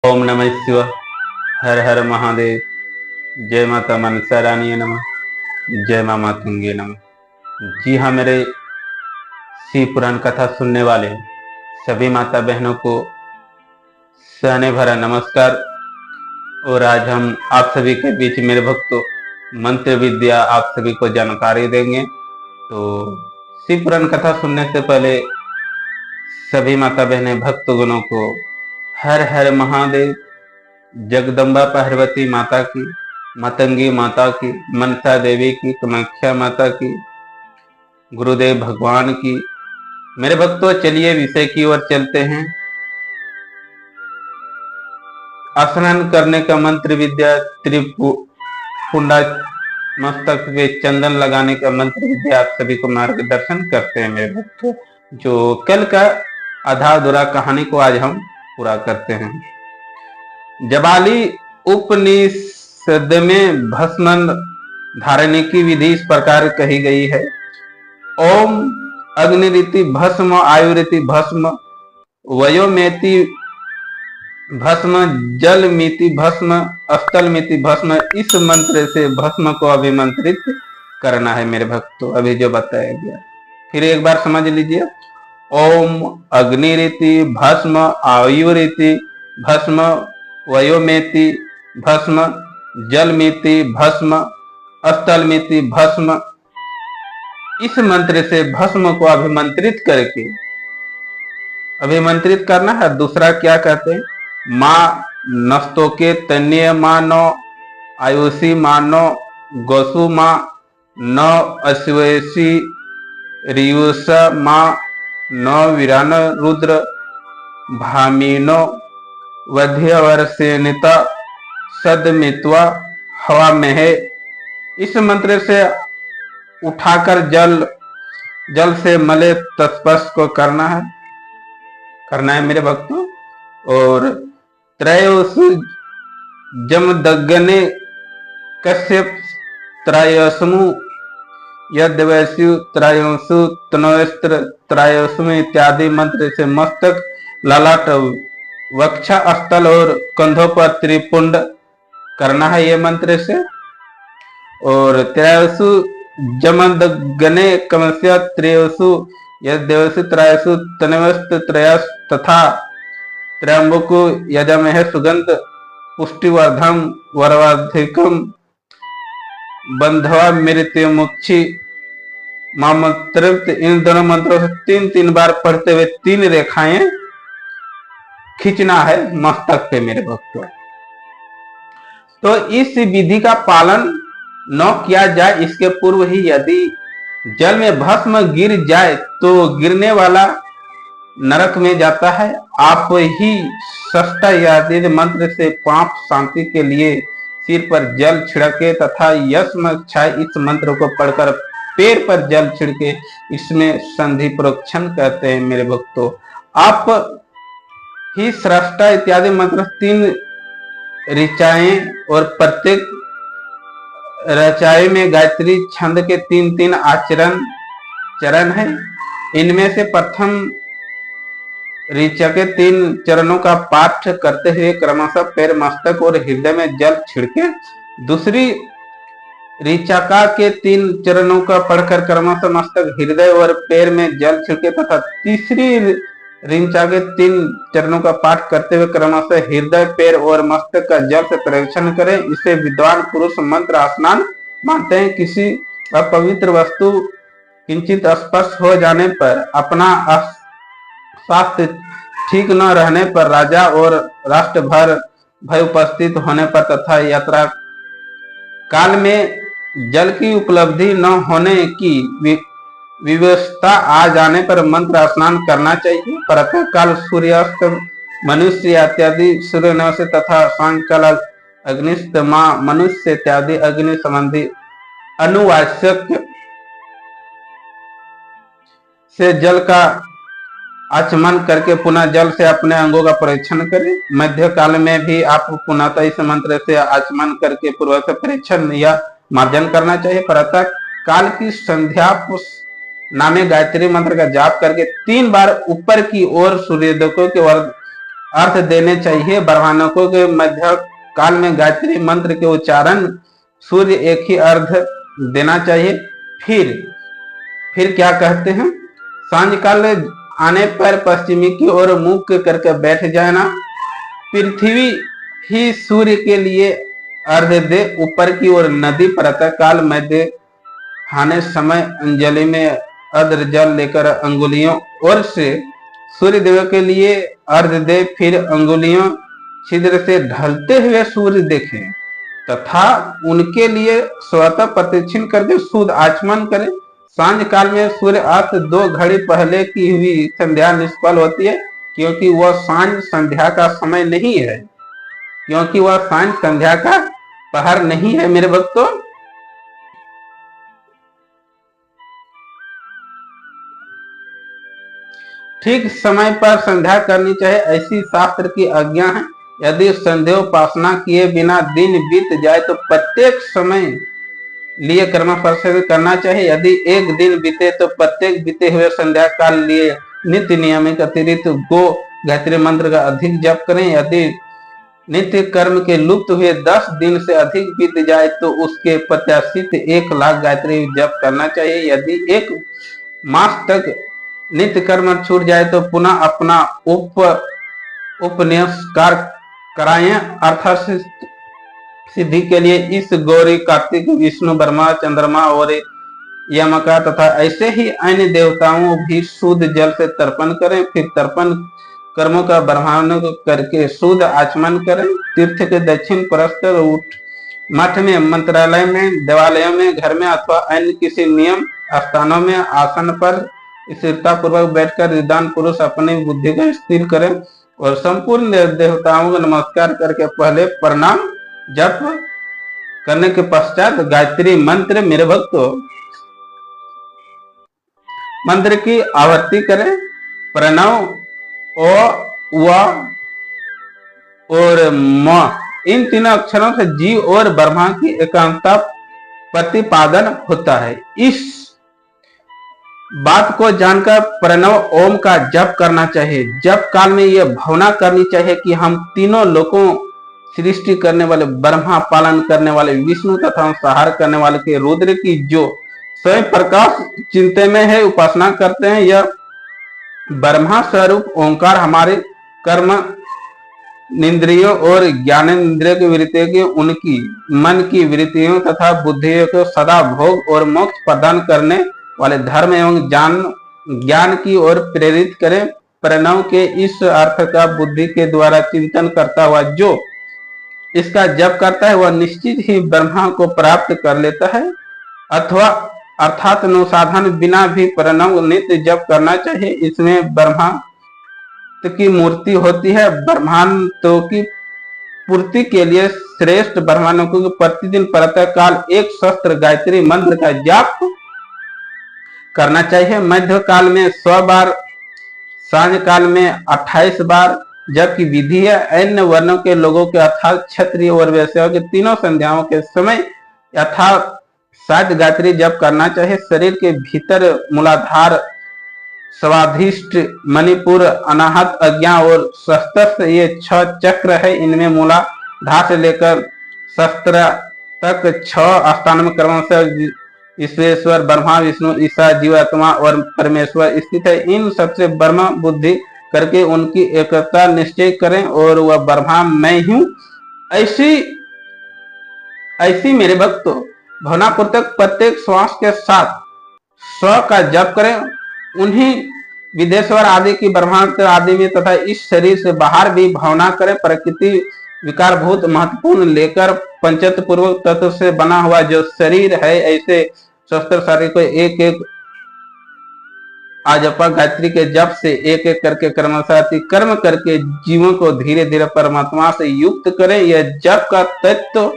ओम नमः शिवाय। हर हर महादेव। जय माता मनसा रानी नमः। जय माँ मातंगे नमः। जी हाँ, मेरे शिव पुराण कथा सुनने वाले सभी माता बहनों को सहने भरा नमस्कार। और आज हम आप सभी के बीच मेरे भक्तों मंत्र विद्या आप सभी को जानकारी देंगे। तो शिव पुराण कथा सुनने से पहले सभी माता बहने भक्तगणों को हर हर महादेव, जगदम्बा पार्वती माता की, मातंगी माता की, मनसा देवी की, कामाख्या माता की, गुरुदेव भगवान की। मेरे भक्तों, चलिए विषय की ओर चलते हैं। स्नान करने का मंत्र विद्या, त्रिपुंडा मस्तक पे चंदन लगाने का मंत्र विद्या आप सभी को मार्गदर्शन करते हैं मेरे भक्तों। जो कल का आधा अधूरा कहानी को आज हम पूरा करते हैं। जबाली उपनिषद में भस्म धारने की विधि इस प्रकार कही गई है। ओम अग्निरिति भस्म, आयुरिति भस्म, वयोमेति भस्म, जल मिति भस्म, स्थल मिति भस्म। इस मंत्र से भस्म को अभिमंत्रित करना है मेरे भक्तों, अभी जो बताया गया। फिर एक बार समझ लीजिए। ओम अग्निरिति भस्म, आयुरिति भस्म, वयोमेति भस्म, जलमिति भस्म, स्थलमिति भस्म। इस मंत्र से भस्म को अभिमंत्रित करके अभिमंत्रित करना है। दूसरा क्या कहते हैं? माँ नस्तोके तन्य मानो, आयुषी मानो, गोसु माँ न अश्वेशी, रियुष माँ न वीरान रुद्र, भामीनो वध्यवर्षेनिता सदमित्वा हवा में है। इस मंत्र से उठाकर जल से मले तस्पर्श को करना है मेरे भक्तों। और त्रयोसु जमदग्ने कश्यप त्रयोसमु, यद्वैस्यु त्रयोसु तनोस्त्र त्रयोसमु इत्यादि मंत्र से मस्तक, ललाट, वक्षा, स्थल और कंधों पर त्रिपुंड करना है ये मंत्र से। और त्रयोसु जमदग्ने कमस्य त्रयोसु यद्वैस्यु त्रयोसु तनवस्त त्रयस तथा त्र्यंबको यजमहे सुगंध पुष्टिवर्धम वरवाधिकम बंधवा मृत्युमुक्षी मामतृप्त। इन दोनों मंत्रों से तीन तीन बार पढ़ते हुए 3 रेखाएं खींचना है मस्तक पे मेरे भक्तों। तो इस विधि का पालन न किया जाए, इसके पूर्व ही यदि जल में भस्म गिर जाए तो गिरने वाला नरक में जाता है। आप ही षष्ठा यादिद मंत्र से पाप शांति के लिए सिर पर जल छिड़के तथा यस्म छाय इस मंत्र को पढ़कर पैर पर जल छिड़के, इसमें संधि प्रोक्षण कहते हैं मेरे भक्तों। आप ही सृष्टा इत्यादि मंत्र 3 ऋचाएं और प्रत्येक रचाए में गायत्री छंद के 3-3 चरण है। इनमें से प्रथम ऋचा के 3 चरणों का पाठ करते हुए क्रमशः पैर, मस्तक और हृदय में जल छिड़के, दूसरी ऋचा के 3 चरणों का पढ़कर क्रमशः मस्तक, हृदय और पैर में जल छिड़के तथा तीसरी ऋचा के 3 चरणों का पाठ करते हुए क्रमशः हृदय, पैर और मस्तक का जल से परीक्षण करें। इसे विद्वान पुरुष मंत्र स्नान मानते हैं। किसी अपवित्र वस्तु किंचित स्पर्श हो जाने पर, अपना स्वास्थ्य ठीक न रहने पर, राजा और राष्ट्र भय उपस्थित होने पर तथा यात्रा काल में जल की उपलब्धि न होने की विवशता आ जाने पर मंत्र स्नान करना चाहिए। प्रातः काल सूर्यास्त, मनुष्य इत्यादि सूर्य नमस्ते तथा सायंकाल अग्निस्त माँ मनुष्य इत्यादि अग्नि संबंधी अनुवाचक से जल का आचमन करके पुनः जल से अपने अंगों का परीक्षण करें। मध्य काल में भी आप पुनः इस मंत्र से आचमन करके पूर्व से परीक्षण या मार्जन करना चाहिए। प्रातः काल की संध्या नामे गायत्री मंत्र का जाप करके 3 बार ऊपर की ओर सूर्योदय की ओर अर्थ देने चाहिए। ब्राह्मणों के मध्य काल में गायत्री मंत्र के उच्चारण सूर्य एक ही अर्घ देना चाहिए। फिर क्या कहते हैं, सांझ काल आने पर पश्चिमी की ओर मुख करके बैठ जाना। पृथ्वी ही सूर्य के लिए अर्घ दे। ऊपर की ओर नदी प्रातः काल मध्य खाने समय अंजलि में अर्घ जल लेकर अंगुलियों ओर से सूर्य देव के लिए अर्घ दे। फिर अंगुलियों छिद्र से ढलते हुए सूर्य देखें तथा उनके लिए स्वतः प्रदक्षिण करके शुद्ध आचमन करें। सांझ काल में सूर्य अस्त 2 घड़ी पहले की हुई संध्या निष्फल होती है, क्योंकि वह सांझ संध्या का समय नहीं है, क्योंकि वह सांझ संध्या का पहर नहीं है। मेरे भक्तों, ठीक समय पर संध्या करनी चाहिए, ऐसी शास्त्र की आज्ञा है। यदि संध्योपासना किए बिना दिन बीत जाए तो प्रत्येक समय लिए कर्म प्रसाद करना चाहिए। यदि एक दिन बीते तो प्रत्येक बीते हुए संध्या काल लिए नित्य नियमित अतिरिक्त गो गायत्री मंत्र का अधिक जप करें। यदि नित्य कर्म के लुप्त हुए 10 दिन से अधिक बीत जाए तो उसके प्रत्याशित 1 लाख गायत्री जप करना चाहिए। यदि 1 मास तक नित्य कर्म छूट जाए तो पुनः अपना उपन्यासकार कराएं। अर्थात सिद्धि के लिए इस गौरी, कार्तिक, विष्णु, ब्रह्मा, चंद्रमा और यमका तथा ऐसे ही अन्य देवताओं भी शुद्ध जल से तर्पण करें। फिर तर्पण कर्मों का ब्रह्मांड करके शुद्ध आचमन करें। तीर्थ के दक्षिण परस्पर उठ मठ में, मंत्रालय में, देवालयों में, घर में अथवा अन्य किसी नियम स्थानों में आसन पर स्थिरता पूर्वक बैठकर विद्वान पुरुष अपनी बुद्धि को स्थिर करें और संपूर्ण देवताओं को नमस्कार करके पहले प्रणाम जप करने के पश्चात गायत्री मंत्र, मेरे भक्तों, मंत्र की आवृत्ति करें। प्रणव, ओ, व और म, इन तीनों अक्षरों से जीव और ब्रह्मा की एकांतता प्रतिपादन होता है। इस बात को जानकर प्रणव ओम का जप करना चाहिए। जप काल में यह भावना करनी चाहिए कि हम तीनों लोगों सृष्टि करने वाले ब्रह्मा, पालन करने वाले विष्णु तथा संहार करने वाले के रुद्र की जो स्वयं प्रकाश चिंतन में है उपासना करते हैं। यह ब्रह्मा स्वरूप ओंकार हमारे कर्म इंद्रियों और ज्ञानेन्द्रियों की वृत्तियों की, उनकी मन की वृत्तियों तथा बुद्धियों को सदा भोग और मोक्ष प्रदान करने वाले धर्म एवं ज्ञान की ओर प्रेरित करें। प्रणव के इस अर्थ का बुद्धि के द्वारा चिंतन करता हुआ जो इसका जप करता है वह निश्चित ही ब्रह्मा को प्राप्त कर लेता है। अथवा अर्थात अनुसाधन बिना भी प्रणव नित्य जप करना चाहिए। इसमें ब्रह्मा की मूर्ति होती है। ब्रह्मांडों की पूर्ति के लिए श्रेष्ठ ब्राह्मणों को प्रतिदिन प्रातः काल 1 सहस्त्र गायत्री मंत्र का जाप करना चाहिए। मध्य काल में 100 बार, सांझ काल में 28 बार जप की विधि है। अन्य वर्णों के लोगों के अर्थात क्षत्रिय और वैश्यों के तीनों संध्याओं के समय यथार्थ 60 गायत्री जप करना चाहिए। शरीर के भीतर मूलाधार, स्वाधिष्ठ, मणिपुर, अनाहत, आज्ञा और सहस्त्र, ये 6 चक्र है। इनमें मूलाधार से लेकर सहस्त्र तक 6 स्थानों में क्रमशः ईश्वर, ब्रह्मा, विष्णु, ईसा, जीवात्मा और परमेश्वर स्थित है। इन सबसे ब्रह्म बुद्धि करके उनकी एकता निश्चय करें और वह ब्रह्मा मैं हूं, ऐसी मेरे भक्तों भावनापूर्वक प्रत्येक श्वास के साथ स्व का जप करें। उन्हीं विदेश्वर आदि की ब्रह्मांड आदि में तथा इस शरीर से बाहर भी भावना करें। प्रकृति विकारभूत महत्वपूर्ण लेकर पंचत पूर्वक तत्व से बना हुआ जो शरीर है, ऐसे स्वस्थ शरीर को एक एक आजपा गायत्री के जप से एक एक करके क्रमशः कर्म करके जीवों को धीरे धीरे परमात्मा से युक्त करें। यह जप का तत्व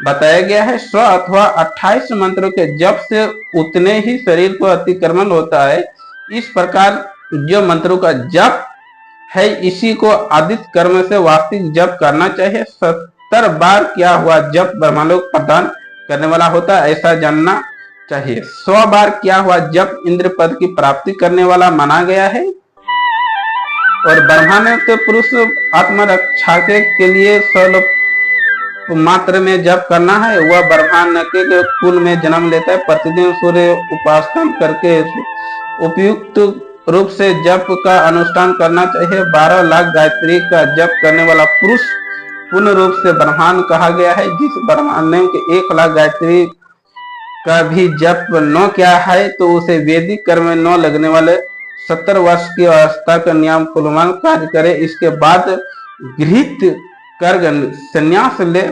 बताया गया है। 100 अथवा 28 मंत्रों के जप से उतने ही शरीर को अतिक्रमण होता है। इस प्रकार जो मंत्रों का जप है इसी को आदित्य कर्म से वास्तविक जप करना चाहिए। 70 बार क्या हुआ जप ब्रह्मलोक प्रदान करने वाला होता है, ऐसा जानना चाहिए। 100 बार क्या हुआ जप इंद्र पद की प्राप्ति करने वाला माना गया है। और ब्रह्मांड पुरुष आत्मरक्षा के लिए मात्र में जप करना है। वह ब्रह्मांड के कुल में जन्म लेता है। प्रतिदिन सूर्य उपासना करके उपयुक्त रूप से जप का अनुष्ठान करना चाहिए। 12 लाख गायत्री का जप करने वाला पुरुष पूर्ण रूप से ब्रह्मांड कहा गया है। जिस ब्रह्मांड ने 1 लाख गायत्री का भी जप न किया है तो उसे वैदिक कर्म में न लगने वाले 70 वर्ष की अवस्था का नियम पूर्वक कार्य करे। इसके बाद गृहीत कर संन्यास ले।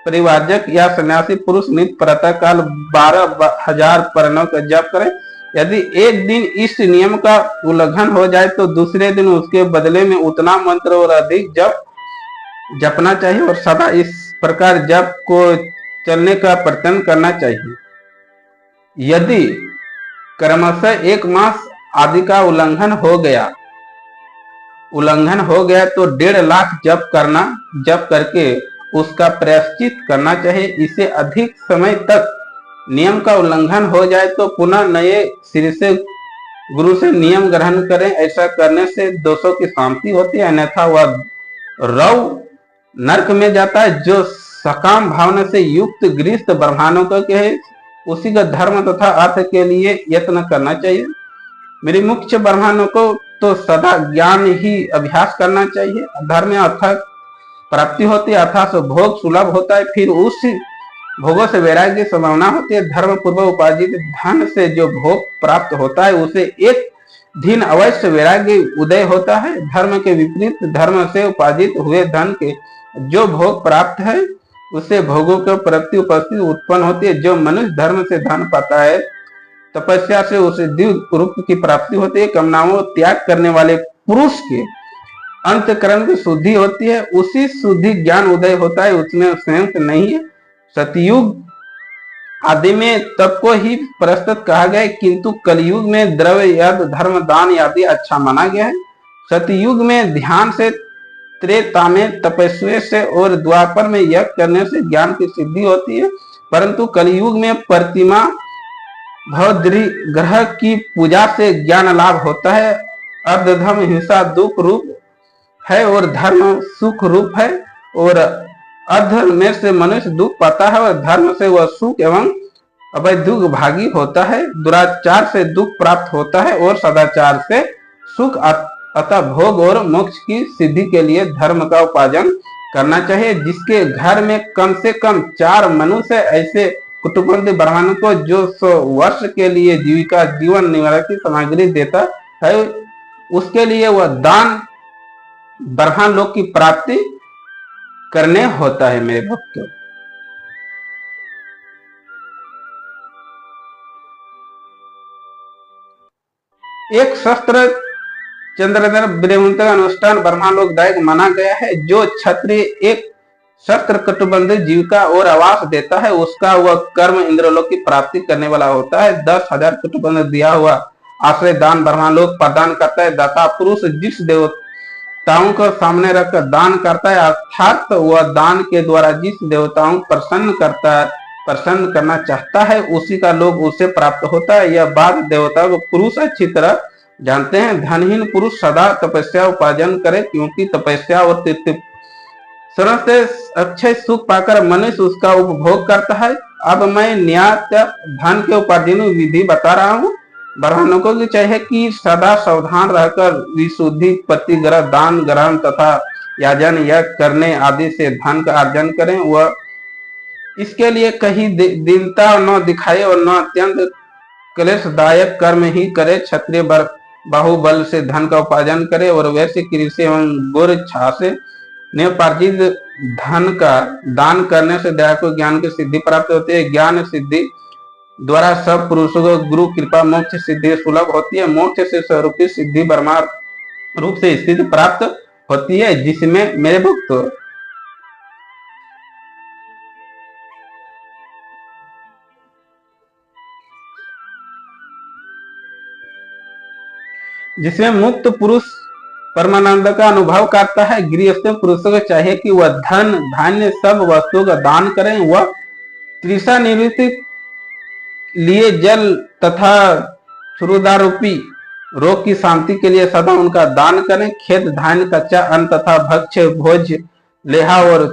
परिवारजक या सन्यासी पुरुष नित्य प्रातः काल 12,000 प्रणव का जप करे। यदि एक दिन इस नियम का उल्लंघन हो जाए तो दूसरे दिन उसके बदले में उतना मंत्र और अधिक जपना चाहिए और सदा इस प्रकार जप को चलने का प्रयत्न करना चाहिए। यदि क्रमशः 1 मास आदि का उल्लंघन हो गया तो 1.5 लाख जप करके उसका प्रायश्चित करना चाहिए। इसे अधिक समय तक नियम का उल्लंघन हो जाए तो पुनः नए सिरे से गुरु से नियम ग्रहण करें। ऐसा करने से दोषों की शांति होती है, अन्यथा वह रव नरक में जाता है। जो सकाम भावना से युक्त गृहस्थ ब्राह्मणों को कहे उसी का धर्म तथा अर्थ के लिए यत्न करना चाहिए। मेरे मुख्य ब्राह्मणों को तो सदा ज्ञान ही अभ्यास करना चाहिए। धर्म में अर्थात प्राप्ति होती है, अर्थात भोग सुलभ होता है, फिर उस भोगों से वैराग्य की संभावना होती है। धर्म पूर्वक उपार्जित धन से जो भोग प्राप्त होता है उसे एक दिन अवश्य वैराग्य उदय होता है। धर्म के विपरीत धर्म से उपार्जित हुए धन के जो भोग प्राप्त है उससे भोगों के प्रति उपस्थिति उत्पन्न होती है। जो मनुष्य धर्म से धन पाता है तपस्या से उसे दिव्य रूप की प्राप्ति होती है। कामनाओं त्याग करने वाले पुरुष के अंतःकरण की शुद्धि होती है, उसी शुद्धि ज्ञान उदय होता है, उसमें संयंत्र नहीं है। सतयुग आदि में तप को ही प्रस्तुत कहा गया है, किंतु कलयुग में द्रव्य यज्ञ धर्म दान आदि अच्छा माना गया है। सतयुग में ध्यान से, त्रेता में तपस्या से और द्वापर में यज्ञ करने से ज्ञान की सिद्धि होती है, परंतु कलयुग में प्रतिमा ग्रह की पूजा से ज्ञान लाभ होता है। अर्धधर्म हिंसा दुख रूप है और धर्म सुख रूप है, और अधर्म से मनुष्य दुख पाता है और धर्म से वह सुख एवं अवैधुक भागी होता है। दुराचार से दुख प्राप्त होता है और सदाचार से सुख। अतः भोग और मोक्ष की सिद्धि के लिए धर्म का उपार्जन करना चाहिए। जिसके घर में कम से कम 4 मनुष्य ऐसे कुटुंबी ब्राह्मण को जो 100 वर्ष के लिए जीविका जीवन निवारण की सामग्री देता है उसके लिए वह दान ब्रह्मांड लोक की प्राप्ति करने होता है। मेरे भक्तों, एक शस्त्र चंद्र का अनुष्ठान ब्रह्मालोकदायक माना गया है। जो क्षत्रिय एक शस्त्र कटुबंध जीविका और आवास देता है उसका वह कर्म इंद्रलोक की प्राप्ति करने वाला होता है। 10,000 कटुबंध दिया हुआ आश्रय दान ब्रह्मालोक प्रदान करता है। दाता पुरुष जिस देवताओं को सामने रखकर दान करता है, अर्थात वह दान के द्वारा जिस देवताओं प्रसन्न करना चाहता है उसी का लोक उसे प्राप्त होता है। यह बात देवता को पुरुष अच्छी तरह जानते हैं। धनहीन पुरुष सदा तपस्या उपार्जन करे, क्योंकि तपस्या और तीर्थ शरण से अक्षय सुख पाकर मनुष्य उसका उपभोग करता है। अब मैं न्याय धन के उपार्जन विधि बता रहा हूँ। ब्राह्मणों को चाहिए कि सदा सावधान रहकर विशुद्धि प्रतिग्रह दान ग्रहण तथा याजन यज्ञ करने आदि से धन का अर्जन करें। वह इसके लिए कहीं दीनता न दिखाए और न अत्यंत क्लेशदायक कर्म ही करे। क्षत्रिय बाहुबल से धन का उपार्जन करे और वैसे कृषि एवं गुर छा से नियोपार्जित धन का दान करने से दया को ज्ञान की सिद्धि प्राप्त होती है। ज्ञान सिद्धि द्वारा सब पुरुषों को गुरु कृपा मोक्ष सिद्धि सुलभ होती है। मोक्ष से स्वरूपी सिद्धि ब्रह्मा रूप से स्थिति प्राप्त होती है, जिसमें मेरे भक्त जिसमें मुक्त पुरुष परमानंद का अनुभव करता है। गृहस्थ पुरुषों को चाहिए कि वह धन धान्य सब वस्तुओं का दान करें। वह तृषा निवृत्ति लिए जल तथा क्षुधारूपी रोग की शांति के लिए सदा उनका दान करें। खेत धान्य, कच्चा अन्न तथा भक्ष्य भोज, लेहा और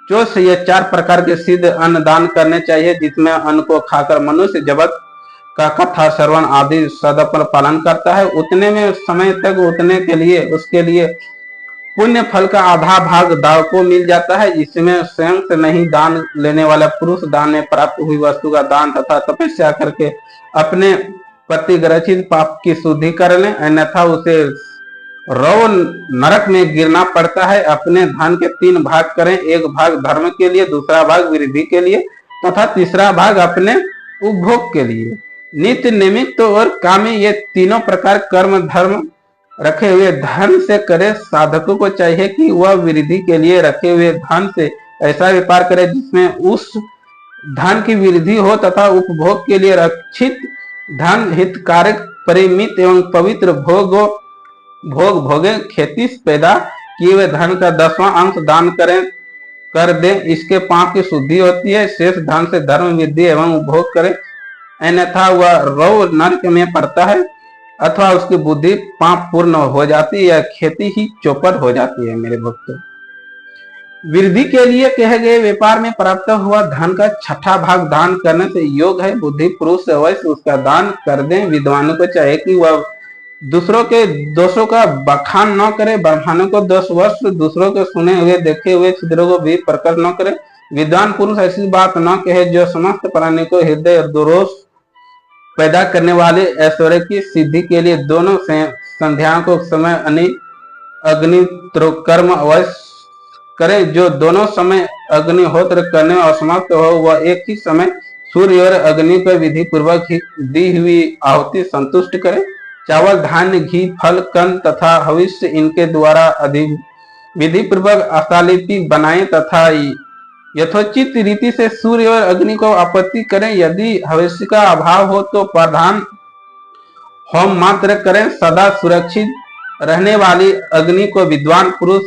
चोष, ये 4 प्रकार के सिद्ध अन्न दान करने चाहिए, जिसमें अन्न को खाकर मनुष्य जगत का कथा श्रवण आदि सदपर पालन करता है। उतने में समय तक उतने के लिए उसके लिए पुण्य फल का आधा भाग दाव को मिल जाता है। इसमें स्वयं से नहीं, दान लेने वाला पुरुष दान में प्राप्त हुई वस्तु का दान तथा तपस्या करके अपने प्रतिग्रहित पाप की शुद्धि कर ले, अन्यथा उसे रौ नरक में गिरना पड़ता है। अपने धन के 3 भाग करें, एक भाग धर्म के लिए, दूसरा भाग वृद्धि के लिए तथा तीसरा भाग अपने उपभोग के लिए। नित्य, निमित्त और कामी, ये तीनों प्रकार कर्म धर्म रखे हुए धन से करे। साधकों को चाहिए कि वह वृद्धि के लिए रखे हुए धन से ऐसा व्यापार करे जिसमें उस धन की वृद्धि हो तथा उपभोग के लिए रक्षित धन हितकारक, परिमित एवं पवित्र भोग भोगे। खेती से पैदा किए हुए धन का 10वां अंश दान कर दे, इसके पाप की शुद्धि होती है। शेष धन से धर्म वृद्धि एवं उपभोग करे, अन्यथा वह रौ नरक में पड़ता है अथवा उसकी बुद्धि पाप पूर्ण हो जाती है या खेती ही चौपट हो जाती है। मेरे भक्तों, वृद्धि के लिए कहे गए व्यापार में प्राप्त हुआ धन का 6ठा भाग दान करने से योग है। बुद्धि पुरुष अवश्य उसका दान कर दें। विद्वानों को चाहिए कि वह दूसरों के दोषों का बखान न करे। ब्राह्मणों को 10 वर्ष दूसरों के सुने हुए देखे हुए छिद्रों को भी प्रकट न करे। विद्वान पुरुष ऐसी बात न कहे जो समस्त प्राणी को हृदय और दोष पैदा करने वाले ऐश्वर्य की सिद्धि के लिए दोनों संध्याओं को समय अग्निहोत्र कर्म अवश्य करे। जो दोनों समय अग्निहोत्र करने में असमर्थ हो, वह एक ही समय सूर्य और अग्नि को विधि पूर्वक दी हुई आहुति संतुष्ट करे। चावल, धान्य, घी, फल, कंद तथा हविष्य इनके द्वारा विधि पूर्वक अष्टालिपि बनाए तथा यथोचित रीति से सूर्य और अग्नि को आपत्ति करें। यदि हविष्य का अभाव हो तो प्रधान होम मात्र करें। सदा सुरक्षित रहने वाली अग्नि को विद्वान पुरुष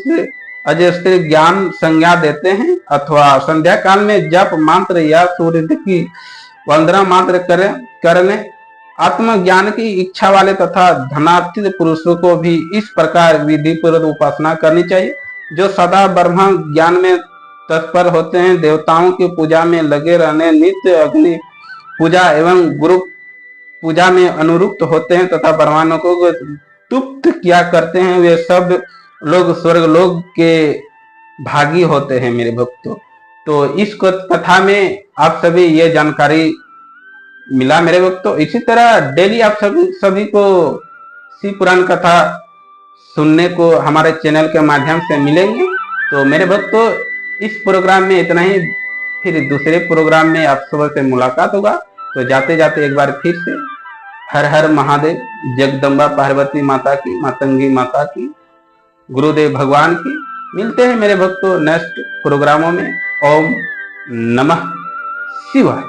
अजस्त्र ज्ञान संज्ञा देते हैं अथवा संध्या काल में जप मंत्र या सूर्य की वंदना मात्र करने। आत्मज्ञान की इच्छा वाले तथा धनार्थित पुरुषों को भी इस प्रकार विधि पूर्वक उपासना करनी चाहिए। जो सदा ब्रह्म ज्ञान में तत्पर होते हैं, देवताओं की पूजा में लगे रहने, नित्य अग्नि पूजा एवं गुरु पूजा में अनुरुक्त होते हैं तथा ब्राह्मणों को तुप्त किया करते हैं, वे सब लोग स्वर्ग लोक के भागी होते हैं। मेरे भक्तों, तो इस कथा में आप सभी ये जानकारी मिला मेरे भक्तों। इसी तरह डेली आप सभी को शिव पुराण कथा सुनने को हमारे चैनल के माध्यम से मिलेंगे। तो मेरे भक्तों, इस प्रोग्राम में इतना ही। फिर दूसरे प्रोग्राम में आप सबसे मुलाकात होगा। तो जाते जाते एक बार फिर से हर हर महादेव, जगदम्बा पार्वती माता की, मातंगी माता की, गुरुदेव भगवान की। मिलते हैं मेरे भक्तों नेक्स्ट प्रोग्रामों में। ओम नमः शिवाय।